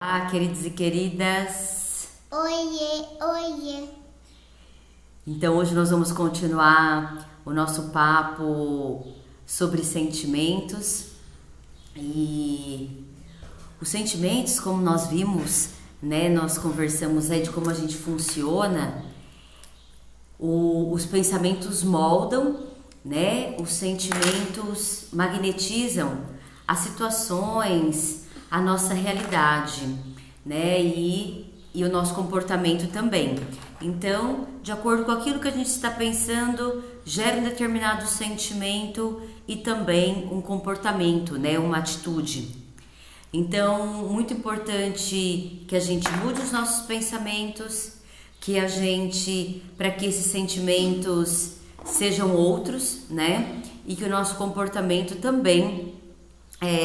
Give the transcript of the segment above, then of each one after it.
Olá, queridos e queridas. Oiê, oiê. Então hoje nós vamos continuar o nosso papo sobre sentimentos e os sentimentos, como nós vimos, né? Nós conversamos aí de como a gente funciona. Os pensamentos moldam, né? Os sentimentos magnetizam as situações, a nossa realidade, né? E o nosso comportamento também. Então, de acordo com aquilo que a gente está pensando, gera um determinado sentimento e também um comportamento, né? Uma atitude. Então, muito importante que a gente mude os nossos pensamentos, para que esses sentimentos sejam outros, né? E que o nosso comportamento também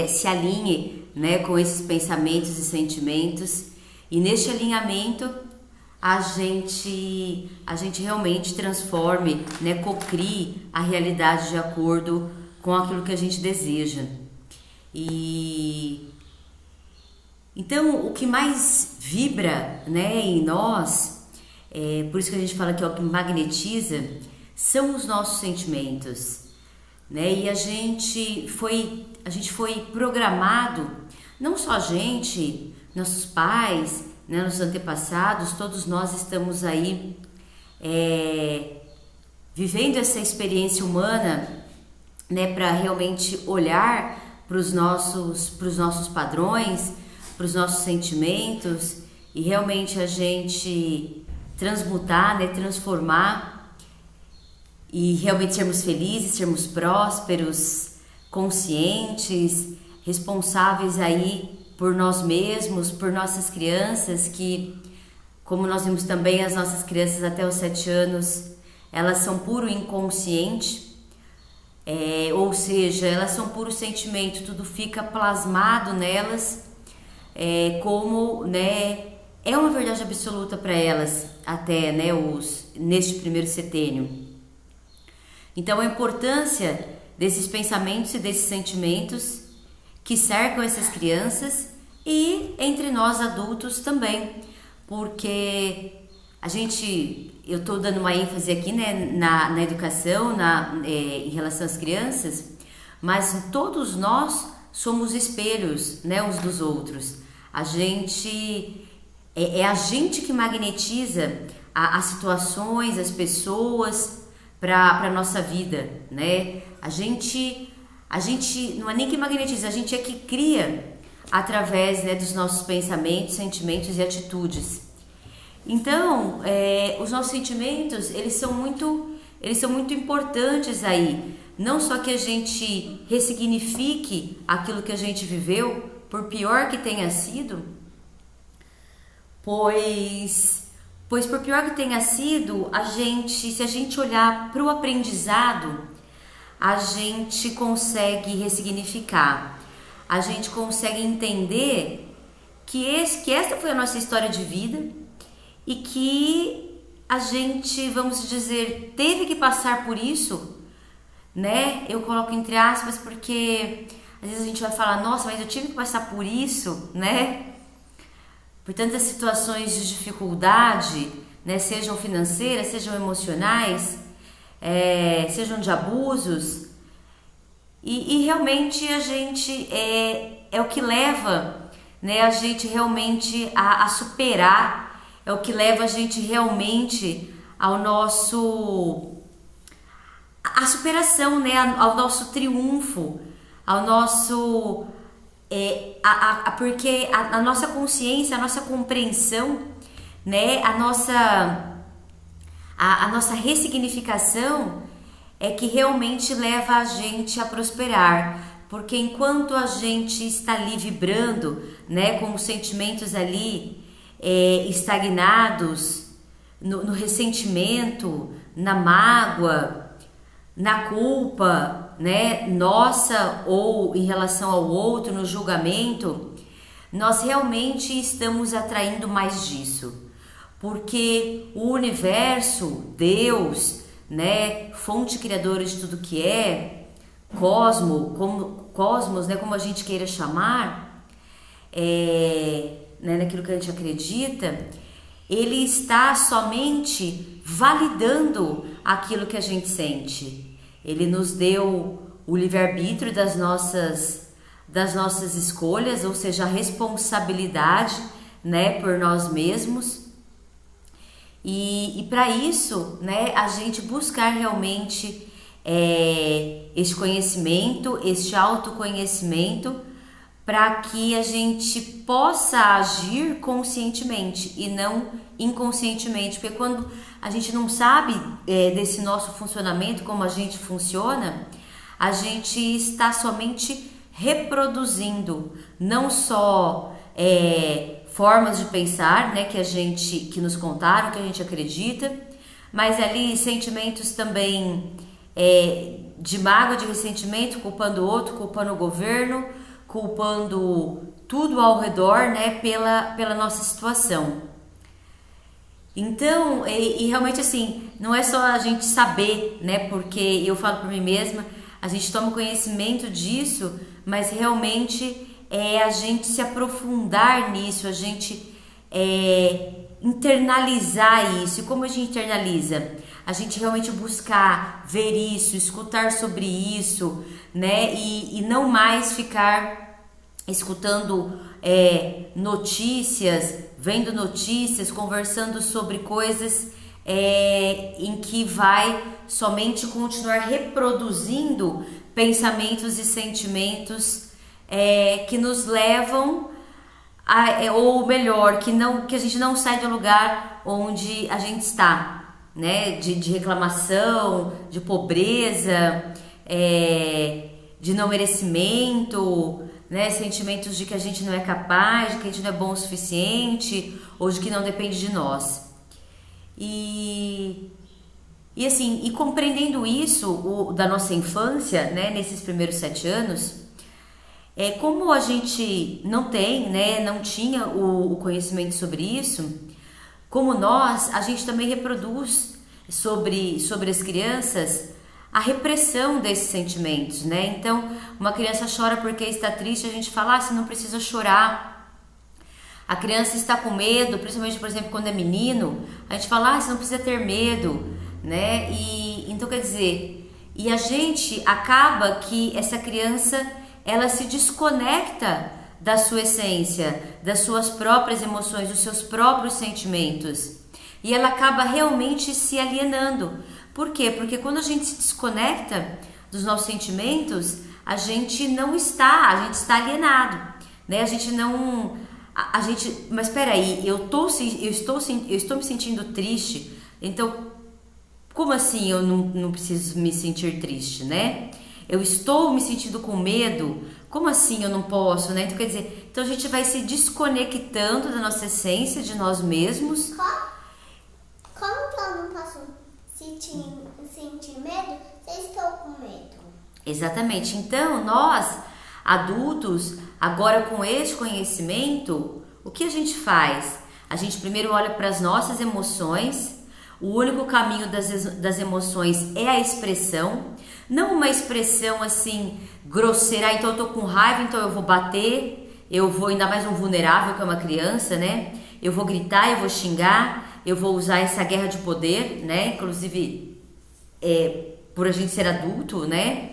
se alinhe, né, com esses pensamentos e sentimentos. E neste alinhamento a gente realmente transforme, né, cocrie a realidade de acordo com aquilo que a gente deseja. E então o que mais vibra, né, em nós, por isso que a gente fala que é o que magnetiza, são os nossos sentimentos, né? E a gente foi programado, não só a gente, nossos pais, né, nossos antepassados, todos nós estamos aí vivendo essa experiência humana, né, para realmente olhar para os nossos padrões, para os nossos sentimentos e realmente a gente transmutar, né, transformar e realmente sermos felizes, sermos prósperos, conscientes, responsáveis aí por nós mesmos, por nossas crianças, que, como nós vimos também, as nossas crianças até os 7 anos, elas são puro inconsciente, ou seja, elas são puro sentimento, tudo fica plasmado nelas, como, né, é uma verdade absoluta para elas, até, né, neste primeiro setênio. Então, a importância desses pensamentos e desses sentimentos que cercam essas crianças e entre nós adultos também, porque eu estou dando uma ênfase aqui, né, na educação, em relação às crianças, mas todos nós somos espelhos, né, uns dos outros. É a gente que magnetiza as situações, as pessoas para nossa vida, né? A gente não é nem que magnetiza, a gente é que cria através, né, dos nossos pensamentos, sentimentos e atitudes. Então, os nossos sentimentos, eles são muito importantes aí. Não só que a gente ressignifique aquilo que a gente viveu, por pior que tenha sido, pois por pior que tenha sido, se a gente olhar para o aprendizado, a gente consegue ressignificar, a gente consegue entender que essa foi a nossa história de vida e que a gente, vamos dizer, teve que passar por isso, né? Eu coloco entre aspas porque às vezes a gente vai falar, nossa, mas eu tive que passar por isso, né? Por tantas situações de dificuldade, né? Sejam financeiras, sejam emocionais, sejam de abusos, e realmente a gente é o que leva, né, a gente realmente a superar, é o que leva a gente realmente ao nosso a superação, né, ao nosso triunfo, ao nosso porque a nossa consciência, a nossa compreensão, né, a nossa ressignificação é que realmente leva a gente a prosperar, porque enquanto a gente está ali vibrando, né, com os sentimentos ali estagnados, no ressentimento, na mágoa, na culpa, né, nossa ou em relação ao outro, no julgamento, nós realmente estamos atraindo mais disso. Porque o universo, Deus, né, fonte criadora de tudo que é, cosmos, né, como a gente queira chamar, né, naquilo que a gente acredita, ele está somente validando aquilo que a gente sente. Ele nos deu o livre-arbítrio das nossas escolhas, ou seja, a responsabilidade, né, por nós mesmos. E para isso, né, a gente buscar realmente este conhecimento, este autoconhecimento, para que a gente possa agir conscientemente e não inconscientemente, porque quando a gente não sabe desse nosso funcionamento, como a gente funciona, a gente está somente reproduzindo não só formas de pensar, né, que nos contaram, que a gente acredita, mas ali sentimentos também de mágoa, de ressentimento, culpando o outro, culpando o governo, culpando tudo ao redor, né, pela nossa situação. Então, e realmente assim, não é só a gente saber, né, porque eu falo por mim mesma, a gente toma conhecimento disso, mas realmente a gente se aprofundar nisso, a gente internalizar isso. E como a gente internaliza? A gente realmente buscar ver isso, escutar sobre isso, né? E não mais ficar escutando notícias, vendo notícias, conversando sobre coisas em que vai somente continuar reproduzindo pensamentos e sentimentos que nos levam ou melhor, que a gente não sai do lugar onde a gente está, né? De reclamação, de pobreza, de não merecimento, né? Sentimentos de que a gente não é capaz, de que a gente não é bom o suficiente, ou de que não depende de nós. E assim, e compreendendo isso da nossa infância, né, nesses primeiros 7 anos, como a gente não tem, né, não tinha o conhecimento sobre isso, como nós, a gente também reproduz sobre as crianças a repressão desses sentimentos, né? Então, uma criança chora porque está triste, a gente fala, você não precisa chorar. A criança está com medo, principalmente, por exemplo, quando é menino, a gente fala, você não precisa ter medo, né? E então, quer dizer, e a gente acaba que essa criança, ela se desconecta da sua essência, das suas próprias emoções, dos seus próprios sentimentos. E ela acaba realmente se alienando. Por quê? Porque quando a gente se desconecta dos nossos sentimentos, a gente está alienado, né? A gente não... mas peraí, eu estou me sentindo triste, então como assim eu não preciso me sentir triste, né? Eu estou me sentindo com medo, como assim eu não posso, né? Então quer dizer, então a gente vai se desconectando da nossa essência, de nós mesmos. Como que eu não posso sentir medo se eu estou com medo? Exatamente, então nós, adultos, agora com este conhecimento, o que a gente faz? A gente primeiro olha para as nossas emoções. O único caminho das emoções é a expressão, não uma expressão assim grosseira, então eu tô com raiva, então eu vou bater, eu vou, ainda mais um vulnerável que é uma criança, né? Eu vou gritar, eu vou xingar, eu vou usar essa guerra de poder, né? Inclusive por a gente ser adulto, né?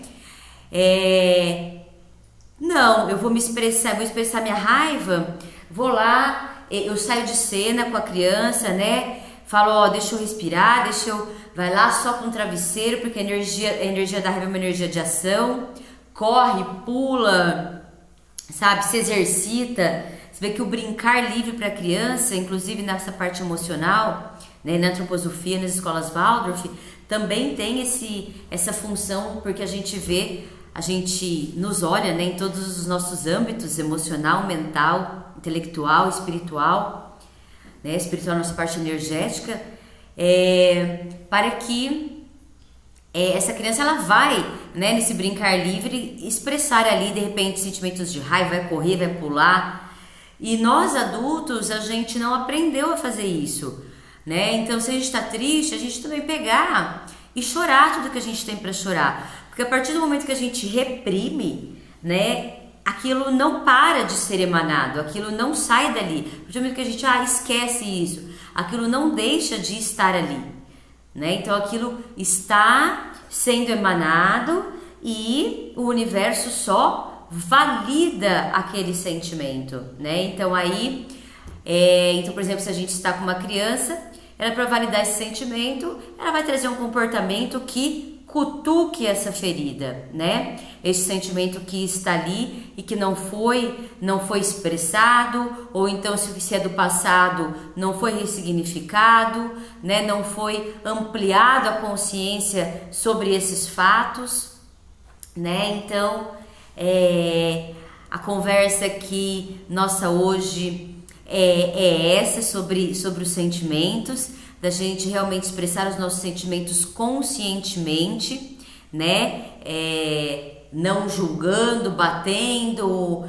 Não, eu vou expressar minha raiva, vou lá, eu saio de cena com a criança, né? Falo, deixa eu respirar, vai lá só com o travesseiro, porque a energia da raiva é uma energia de ação, corre, pula, sabe, se exercita. Você vê que o brincar livre para a criança, inclusive nessa parte emocional, né, na antroposofia, nas escolas Waldorf, também tem essa função, porque a gente nos olha, né, em todos os nossos âmbitos, emocional, mental, intelectual, espiritual, né, espiritual, nossa parte energética, para que essa criança ela vai, né, nesse brincar livre expressar ali de repente sentimentos de raiva, vai correr, vai pular. E nós adultos, a gente não aprendeu a fazer isso, né? Então, se a gente está triste, a gente também pegar e chorar tudo que a gente tem para chorar, porque a partir do momento que a gente reprime, né, aquilo não para de ser emanado, aquilo não sai dali. Porque momento que a gente esquece isso, aquilo não deixa de estar ali, né? Então aquilo está sendo emanado e o universo só valida aquele sentimento, né? Então aí, então por exemplo, se a gente está com uma criança, ela para validar esse sentimento, ela vai trazer um comportamento que cutuque essa ferida, né? Esse sentimento que está ali e que não foi expressado, ou então se é do passado, não foi ressignificado, né? Não foi ampliado a consciência sobre esses fatos, né? Então, a conversa aqui nossa hoje é essa sobre os sentimentos, da gente realmente expressar os nossos sentimentos conscientemente, né? Não julgando, batendo,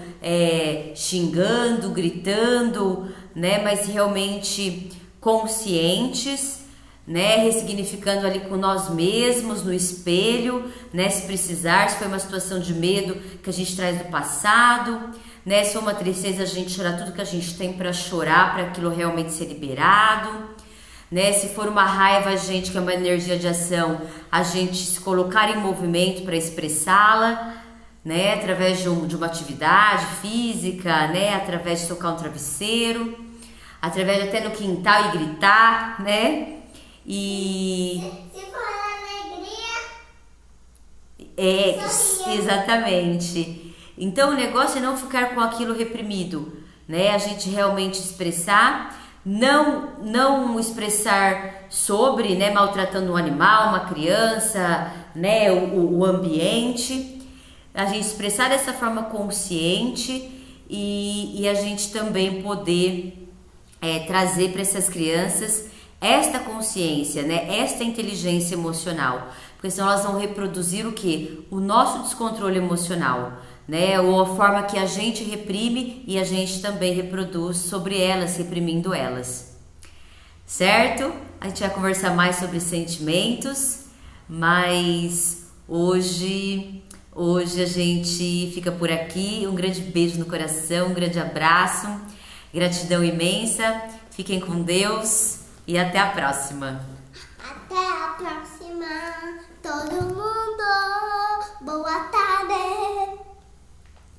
xingando, gritando, né? Mas realmente conscientes, né? Ressignificando ali com nós mesmos, no espelho, né? Se precisar, se foi uma situação de medo que a gente traz do passado, né? Se for uma tristeza, a gente chorar tudo que a gente tem para chorar, para aquilo realmente ser liberado. Né? Se for uma raiva, a gente, que é uma energia de ação, a gente se colocar em movimento para expressá-la, né? Através de uma atividade física, né? Através de tocar um travesseiro, através de até no quintal e gritar, né? Se for alegria, sorria. Exatamente. Então o negócio é não ficar com aquilo reprimido, né? A gente realmente expressar. Não expressar sobre, né, maltratando um animal, uma criança, né, o ambiente. A gente expressar dessa forma consciente e a gente também poder trazer para essas crianças esta consciência, né, esta inteligência emocional, porque senão elas vão reproduzir o quê? O nosso descontrole emocional, né? Ou a forma que a gente reprime e a gente também reproduz sobre elas, reprimindo elas, certo? A gente vai conversar mais sobre sentimentos, mas hoje a gente fica por aqui. Um grande beijo no coração, um grande abraço, gratidão imensa, fiquem com Deus e até a próxima. Até a próxima, todo mundo. Boa tarde.